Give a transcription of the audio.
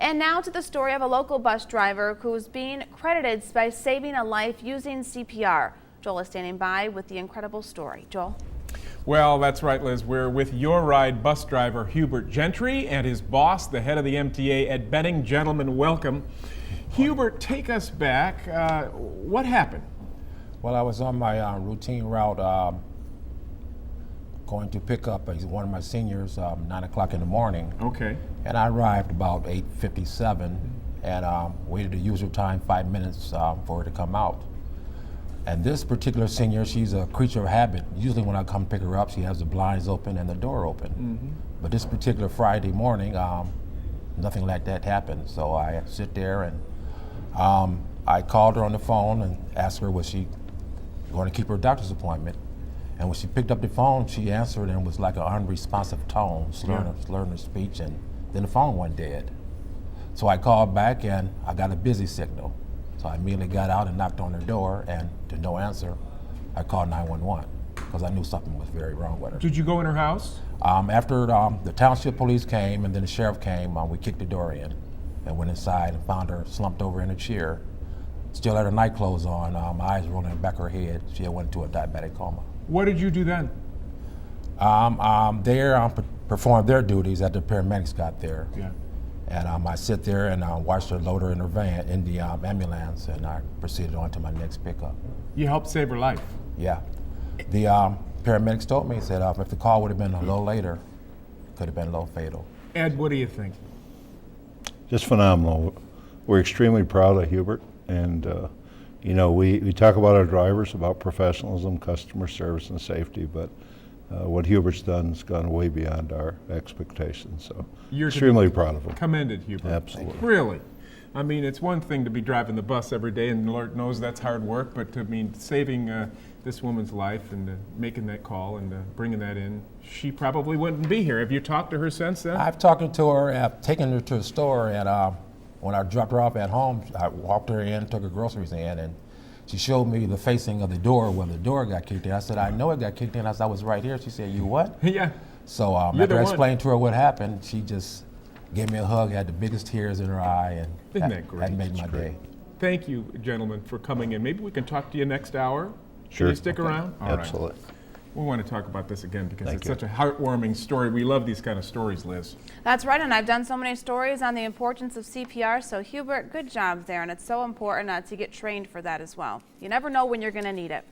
And now to the story of a local bus driver who's being credited by saving a life using CPR. Joel is standing by with the incredible story. Joel? Well, that's right, Liz. We're with Your Ride bus driver Hubert Gentry and his boss, the head of the MTA, Ed Benning. Gentlemen, welcome. Hubert, take us back. What happened? Well, I was on my routine route going to pick up one of my seniors 9 o'clock in the morning. Okay. And I arrived about 8:57 and waited the usual time, 5 minutes for her to come out. And this particular senior, she's a creature of habit. Usually when I come pick her up, she has the blinds open and the door open. Mm-hmm. But this particular Friday morning, nothing like that happened. So I sit there and I called her on the phone and asked her was she going to keep her doctor's appointment. And when she picked up the phone, she answered and was like an unresponsive tone, slurring her speech, and then the phone went dead. So I called back and I got a busy signal. So I immediately got out and knocked on her door, and to no answer, I called 911 because I knew something was very wrong with her. Did you go in her house? After the township police came and then the sheriff came, we kicked the door in and went inside and found her slumped over in a chair, still had her night clothes on, eyes rolling in the back of her head. She had went into a diabetic coma. What did you do then? They performed their duties after the paramedics got there. Yeah. And I sit there and watched her load her in her van, in the ambulance, and I proceeded on to my next pickup. You helped save her life. Yeah. The paramedics told me, said if the call would have been a little later, it could have been a little fatal. Ed, what do you think? Just phenomenal. We're extremely proud of Hubert, and you know, we talk about our drivers, about professionalism, customer service, and safety, but what Hubert's done has gone way beyond our expectations. So You're extremely proud of him. Commended, Hubert. Absolutely. Really. I mean, it's one thing to be driving the bus every day, and the Lord knows that's hard work, but to mean saving this woman's life and making that call and bringing that in, she probably wouldn't be here. Have you talked to her since then? I've talked to her, I've taken her to the store, and when I dropped her off at home, I walked her in, took her groceries in, and she showed me the facing of the door where the door got kicked in. I said, I know it got kicked in. I said, I was right here. She said, you what? Yeah. So after I explained to her what happened, she just gave me a hug, had the biggest tears in her eye, and Isn't that great? that made my day. Thank you, gentlemen, for coming in. Maybe we can talk to you next hour. Sure. Can you stick around? All right. Absolutely. We want to talk about this again because Thank it's you. such a heartwarming story. We love these kind of stories, Liz. That's right, and I've done so many stories on the importance of CPR, so Hubert, good job there, and it's so important to get trained for that as well. You never know when you're going to need it.